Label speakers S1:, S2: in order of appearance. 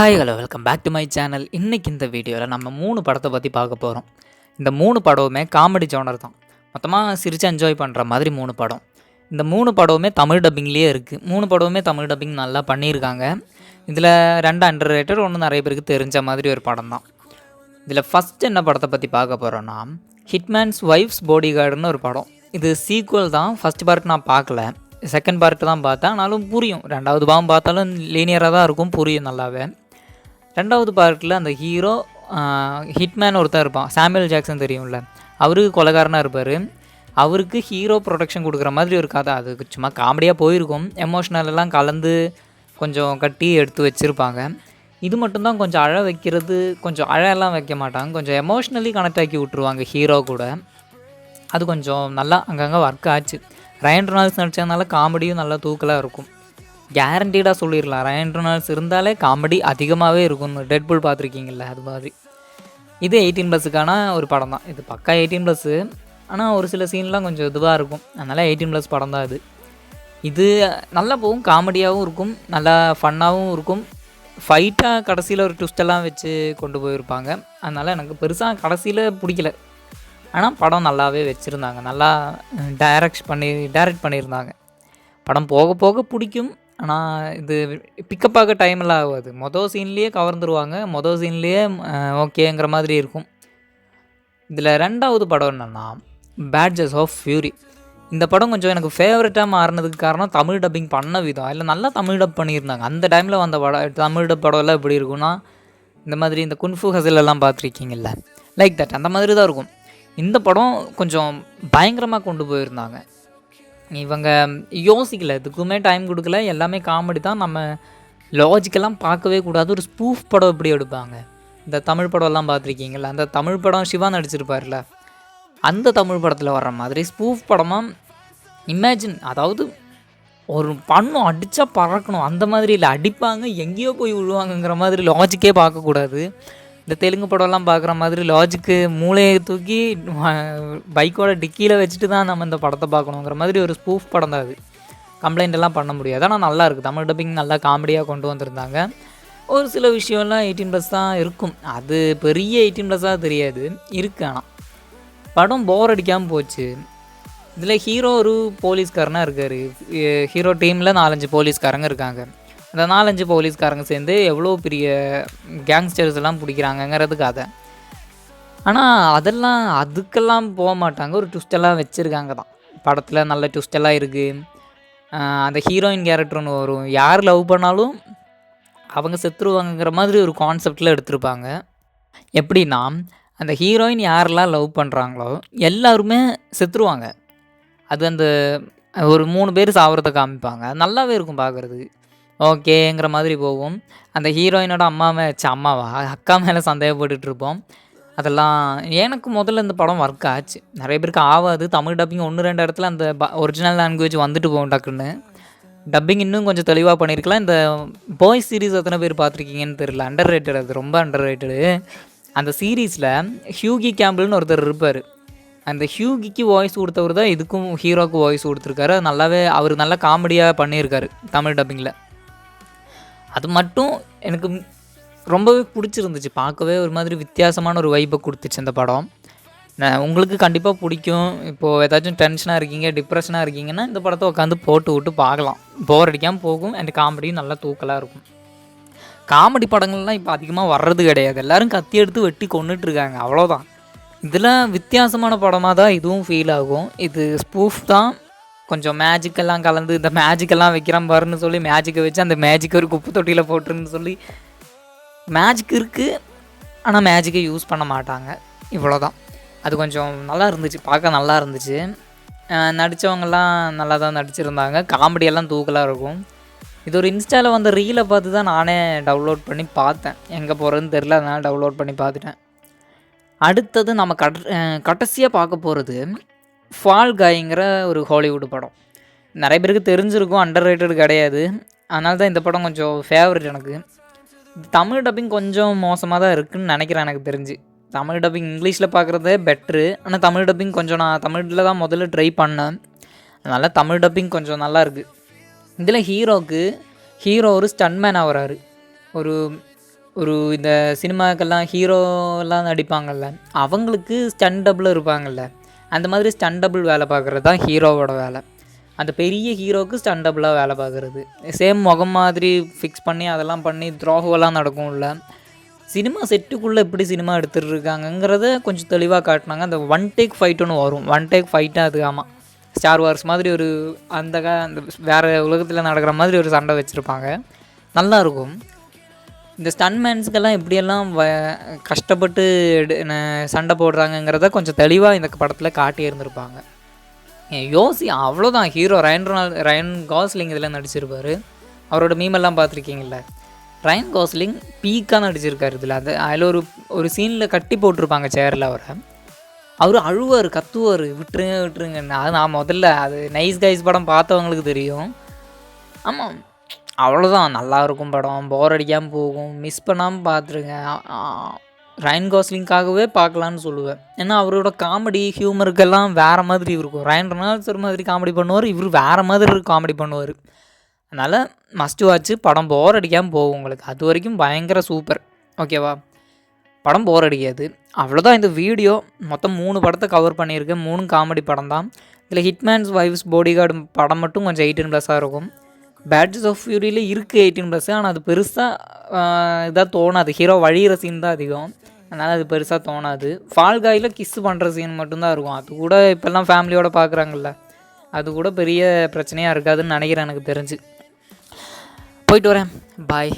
S1: Hi hello welcome back to my channel. இன்றைக்கி இந்த வீடியோவில் நம்ம 3 படத்தை பற்றி பார்க்க போகிறோம். இந்த 3 படமுமே காமெடி ஜானர் தான். மொத்தமாக சிரித்து என்ஜாய் பண்ணுற மாதிரி 3 படம். இந்த 3 படமுமே தமிழ் டப்பிங்லேயே இருக்குது. 3 படமுமே தமிழ் டப்பிங் நல்லா பண்ணியிருக்காங்க. இதில் 2 அண்டர் ரேட்டட், ஒன்று நிறைய பேருக்கு தெரிஞ்ச மாதிரி ஒரு படம் தான். இதில் ஃபஸ்ட் என்ன படத்தை பற்றி பார்க்க போகிறோன்னா, ஹிட்மேன்ஸ் ஒய்ஃப்ஸ் பாடி கார்டுன்னு ஒரு படம். இது சீக்குவல் தான். ஃபஸ்ட் பார்ட் நான் பார்க்கல, செகண்ட் பார்ட்டு தான் பார்த்தேன். ஆனாலும் புரியும், 2வது பாகம் பார்த்தாலும் லீனியராக தான் இருக்கும், புரியும் நல்லாவே. 2வது பார்ட்டில் அந்த ஹீரோ ஹிட்மேன் ஒருத்தர் இருப்பான், சாமுவேல் ஜாக்சன் தெரியும்ல, அவருக்கு கொலைகாரனாக இருப்பார். அவருக்கு ஹீரோ ப்ரொடெக்ஷன் கொடுக்குற மாதிரி ஒரு கதை. அதுக்கு சும்மா காமெடியாக போயிருக்கும், எமோஷ்னலெல்லாம் கலந்து கொஞ்சம் கட்டி எடுத்து வச்சுருப்பாங்க. இது மட்டும்தான் கொஞ்சம் அழ வைக்கிறது, கொஞ்சம் அழலாம் வைக்க மாட்டாங்க, கொஞ்சம் எமோஷ்னலி கனெக்ட் ஆக்கி விட்ருவாங்க ஹீரோ கூட. அது கொஞ்சம் நல்லா அங்கங்கே ஒர்க் ஆச்சு. ரயன் ரெனால்ட்ஸ் நடித்ததுனால காமெடியும் நல்லா தூக்கலாக இருக்கும். கேரண்டீடாக சொல்லிடலாம், ரயன் ரெனால்ட்ஸ் இருந்தாலே காமெடி அதிகமாகவே இருக்கும். டெட்புல் பார்த்துருக்கீங்கள, அது மாதிரி. இது 18+க்கான ஒரு படம் தான். இது பக்கா 18+, ஆனால் ஒரு சில சீன்லாம் கொஞ்சம் இதுவாக இருக்கும், அதனால் 18+ படம் தான் இது. இது நல்லா போகும், காமெடியாகவும் இருக்கும், நல்லா ஃபன்னாகவும் இருக்கும். ஃபைட்டாக கடைசியில் ஒரு ட்விஸ்டெல்லாம் வச்சு கொண்டு போயிருப்பாங்க. அதனால் எனக்கு பெருசாக கடைசியில் பிடிக்கல. ஆனால் படம் நல்லாவே வச்சுருந்தாங்க, நல்லா டைரக்ட் பண்ணியிருந்தாங்க. படம் போக போக பிடிக்கும். ஆனால் இது பிக்கப் ஆக டைமெல்லாம் ஆகாது. மொதல் சீன்லேயே கவர்ந்துருவாங்க, மொதல் சீன்லேயே ஓகேங்கிற மாதிரி இருக்கும். இதில் 2வது படம் என்னென்னா பேட்ஜஸ் ஆஃப் ஃபியூரி. இந்த படம் கொஞ்சம் எனக்கு ஃபேவரட்டாக மாறினதுக்கு காரணம் தமிழ் டப்பிங் பண்ண விதம். இல்லை நல்லா தமிழ் டப் பண்ணியிருந்தாங்க. அந்த டைமில் வந்த படம், தமிழ் டப் படம் எல்லாம் எப்படி இருக்குன்னா, இந்த மாதிரி இந்த குன்ஃபு ஹசிலெல்லாம் பார்த்துருக்கீங்கல்ல, லைக் தட் அந்த மாதிரி தான் இருக்கும். இந்த படம் கொஞ்சம் பயங்கரமாக கொண்டு போயிருந்தாங்க. இவங்க யோசிக்கலை, எதுக்குமே டைம் கொடுக்கல, எல்லாமே காமெடி தான். நம்ம லாஜிக்கெல்லாம் பார்க்கவே கூடாது. ஒரு ஸ்பூஃப் படம் எப்படி எடுப்பாங்க, இந்த தமிழ் படம்லாம் பார்த்துருக்கீங்களா, அந்த தமிழ் படம் சிவா நடிச்சிருப்பார்ல, அந்த தமிழ் படத்தில் வர்ற மாதிரி ஸ்பூஃப் படமாக இமேஜின். அதாவது ஒரு பண்ணும் அடித்தா பறக்கணும், அந்த மாதிரி இல்லை, அடிப்பாங்க எங்கேயோ போய் விழுவாங்கங்கிற மாதிரி லாஜிக்கே பார்க்கக்கூடாது. இந்த தெலுங்கு படம்லாம் பார்க்குற மாதிரி லாஜிக்கு மூளையை தூக்கி பைக்கோட டிக்கியில் வச்சுட்டு தான் நம்ம இந்த படத்தை பார்க்கணுங்கிற மாதிரி ஒரு ஸ்பூஃப் படம் தான் அது. கம்ப்ளைண்ட் எல்லாம் பண்ண முடியாது. ஆனால் நல்லா இருக்குது, தமிழ் டப்பிங் நல்லா காமெடியாக கொண்டு வந்திருந்தாங்க. ஒரு சில விஷயம்லாம் 18+ தான் இருக்கும், அது பெரிய 18+ஆக தெரியாது இருக்குது. ஆனால் படம் போர் அடிக்காமல் போச்சு. இதில் ஹீரோ ஒரு போலீஸ்காரனாக இருக்கார். ஹீரோ டீமில் 4-5 போலீஸ்காரங்க இருக்காங்க. அந்த 4-5 போலீஸ்காரங்க சேர்ந்து எவ்வளோ பெரிய கேங்ஸ்டர்ஸ் எல்லாம் பிடிக்கிறாங்கங்கிறது கதை. ஆனால் அதுக்கெல்லாம் போக மாட்டாங்க, ஒரு ட்விஸ்டெல்லாம் வச்சுருக்காங்க தான் படத்தில். நல்ல ட்விஸ்டெல்லாம் இருக்குது. அந்த ஹீரோயின் கேரக்டர் ஒன்று வரும், யார் லவ் பண்ணாலும் அவங்க செத்துருவாங்கங்கிற மாதிரி ஒரு கான்செப்டில் எடுத்திருப்பாங்க. எப்படின்னா, அந்த ஹீரோயின் யாரெல்லாம் லவ் பண்ணுறாங்களோ எல்லாருமே செத்துருவாங்க. அது அந்த ஒரு 3 பேர் சாவறதை காமிப்பாங்க. நல்லாவே இருக்கும் பார்க்குறதுக்கு, ஓகேங்கிற மாதிரி போகும். அந்த ஹீரோயினோட அக்கா மேலே சந்தேகப்பட்டுருப்போம். அதெல்லாம் எனக்கு முதல்ல இந்த படம் ஒர்க் ஆச்சு, நிறைய பேருக்கு ஆகாது. தமிழ் டப்பிங் 1-2 இடத்துல அந்த ஒரிஜினல் லாங்குவேஜ் வந்துட்டு போகும் டக்குன்னு. டப்பிங் இன்னும் கொஞ்சம் தெளிவாக பண்ணியிருக்கலாம். இந்த பாய்ஸ் சீரீஸ் எத்தனை பேர் பார்த்துருக்கீங்கன்னு தெரியல, அண்டர் ரேட்டட், அது ரொம்ப அண்டர் ரேட்டடு. அந்த சீரீஸில் ஹியூகி கேம்பிள்னு ஒருத்தர் இருப்பார். அந்த ஹியூகிக்கு வாய்ஸ் கொடுத்தவர் தான் இதுக்கும் ஹீரோவுக்கு வாய்ஸ் கொடுத்துருக்காரு. அது நல்லாவே, அவர் நல்லா காமெடியாக பண்ணியிருக்காரு தமிழ் டப்பிங்கில். அது மட்டும் எனக்கு ரொம்பவே பிடிச்சிருந்துச்சு, பார்க்கவே ஒரு மாதிரி வித்தியாசமான ஒரு வைப்பை கொடுத்துச்சு அந்த படம். உங்களுக்கு கண்டிப்பாக பிடிக்கும். இப்போது ஏதாச்சும் டென்ஷனாக இருக்கீங்க, டிப்ரெஷனாக இருக்கீங்கன்னா இந்த படத்தை உட்காந்து போட்டு விட்டு பார்க்கலாம், போர் அடிக்காமல் போகும். அண்ட் காமெடியும் நல்லா தூக்கலாக இருக்கும். காமெடி படங்கள்லாம் இப்போ அதிகமாக வர்றது கிடையாது, எல்லோரும் கத்தி எடுத்து வெட்டி கொண்டுட்ருக்காங்க, அவ்வளோதான். இதில் வித்தியாசமான படமாக தான் இதுவும் ஃபீல் ஆகும். இது ஸ்பூஃப் தான், கொஞ்சம் மேஜிக்கெல்லாம் கலந்து, இந்த மேஜிக்கெல்லாம் வைக்கிறான் பாருன்னு சொல்லி மேஜிக்கை வச்சு அந்த மேஜிக்கை ஒரு குப்பை தொட்டியில் போட்டுருன்னு சொல்லி, மேஜிக் இருக்குது ஆனால் மேஜிக்கை யூஸ் பண்ண மாட்டாங்க, இவ்வளோதான். அது கொஞ்சம் நல்லா இருந்துச்சு, பார்க்க நல்லா இருந்துச்சு. நடித்தவங்கெல்லாம் நல்லா தான் நடிச்சிருந்தாங்க, காமெடியெல்லாம் தூக்கலாக இருக்கும். இது ஒரு இன்ஸ்டாவில் வந்த ரீலை பார்த்து தான் நானே டவுன்லோட் பண்ணி பார்த்தேன், எங்கே போகிறதுன்னு தெரில, அதனால் டவுன்லோட் பண்ணி பார்த்துட்டேன். அடுத்தது நம்ம கடைசியாக பார்க்க போகிறது ஃபால் காய்ங்கிற ஒரு ஹாலிவுட் படம். நிறைய பேருக்கு தெரிஞ்சிருக்கும், அண்டர் ரேட்டட் கிடையாது, அதனால தான் இந்த படம் கொஞ்சம் ஃபேவரட் எனக்கு. தமிழ் டப்பிங் கொஞ்சம் மோசமாக தான் இருக்குதுன்னு நினைக்கிறேன் எனக்கு தெரிஞ்சு. தமிழ் டப்பிங் இங்கிலீஷில் பார்க்குறதே பெட்ரு, ஆனால் தமிழ் டப்பிங் கொஞ்சம் நான் தமிழில் தான் முதல்ல ட்ரை பண்ணேன், அதனால் தமிழ் டப்பிங் கொஞ்சம் நல்லா இருக்குது. இதில் ஹீரோ ஒரு ஸ்டன்மேன் ஆகிறாரு. ஒரு ஒரு இந்த சினிமாக்கெல்லாம் ஹீரோலாம் நடிப்பாங்கள்ல, அவங்களுக்கு ஸ்டண்ட் டபுள் இருப்பாங்கள்ல, அந்த மாதிரி ஸ்டண்ட் டபுள் வேலை பார்க்குறது தான் ஹீரோவோட வேலை. அந்த பெரிய ஹீரோவுக்கு ஸ்டண்ட் டபுளாக வேலை பார்க்குறது. சேம் முகம் மாதிரி ஃபிக்ஸ் பண்ணி அதெல்லாம் பண்ணி துரோகம்லாம் நடக்கும்ல. சினிமா செட்டுக்குள்ளே எப்படி சினிமா எடுத்துகிட்டு இருக்காங்கங்கிறத கொஞ்சம் தெளிவாக காட்டினாங்க. அந்த ஒன் டேக் ஃபைட்டுன்னு வரும். ஒன் டேக் ஃபைட்டாக அது ஆமாம். ஸ்டார் வார்ஸ் மாதிரி ஒரு அந்த வேறு உலகத்தில் நடக்கிற மாதிரி ஒரு சண்டை வச்சுருப்பாங்க. நல்லாயிருக்கும். இந்த ஸ்டன்மேன்ஸுக்கெல்லாம் எப்படியெல்லாம் கஷ்டப்பட்டு சண்டை போடுறாங்கங்கிறத கொஞ்சம் தெளிவாக இந்த படத்தில் காட்டி இருந்திருப்பாங்க. அவ்வளோதான். ஹீரோ ரயன் காஸ்லிங் இதில் நடிச்சிருப்பார். அவரோட மீமெல்லாம் பார்த்துருக்கீங்கள. ரயன் காஸ்லிங் பீக்காக நடிச்சிருக்காரு இதில். அதில் ஒரு சீனில் கட்டி போட்டிருப்பாங்க சேரில் அவரை. அவர் அழுவார், கத்துவார், விட்டுருங்கன்னு. அது நான் முதல்ல அது நைஸ் கைஸ் படம் பார்த்தவங்களுக்கு தெரியும். ஆமாம், அவ்வளோதான். நல்லாயிருக்கும் படம், போர் அடிக்காமல் போகும். மிஸ் பண்ணாமல் பார்த்துருங்க. ரயன் காஸ்லிங்காகவே பார்க்கலான்னு சொல்லுவேன். ஏன்னா அவரோட காமெடி ஹியூமருக்கெல்லாம் வேறு மாதிரி இருக்கும். ரயன் ரெனால்ட்ஸ் ஒரு மாதிரி காமெடி பண்ணுவார், இவர் வேறு மாதிரி காமெடி பண்ணுவார். அதனால் மஸ்ட் வாட்ச்சு. படம் போர் அடிக்காமல் போகும் உங்களுக்கு. அது வரைக்கும் பயங்கர சூப்பர். ஓகேவா? படம் போர் அடிக்காது. அவ்வளோதான் இந்த வீடியோ. மொத்தம் 3 படத்தை கவர் பண்ணியிருக்கேன். 3 காமெடி படம் தான். இதில் ஹிட்மேன்ஸ் வைஃப்ஸ் பாடிகார்டு படம் மட்டும் கொஞ்சம் 18+ இருக்கும். பேட்ஜஸ் ஆஃப் ஃபியூரியில் இருக்குது 18+, ஆனால் அது பெருசாக இதாக தோணாது. ஹீரோ வழிகிற சீன் தான் அதிகம், அதனால் அது பெருசாக தோணாது. ஃபால் காயில் கிஸ் பண்ணுற சீன் மட்டும்தான் இருக்கும். அது கூட இப்போல்லாம் ஃபேமிலியோடு பார்க்குறாங்கல்ல, அது கூட பெரிய பிரச்சனையாக இருக்காதுன்னு நினைக்கிறேன் எனக்கு தெரிஞ்சு. போயிட்டு வரேன். பாய்.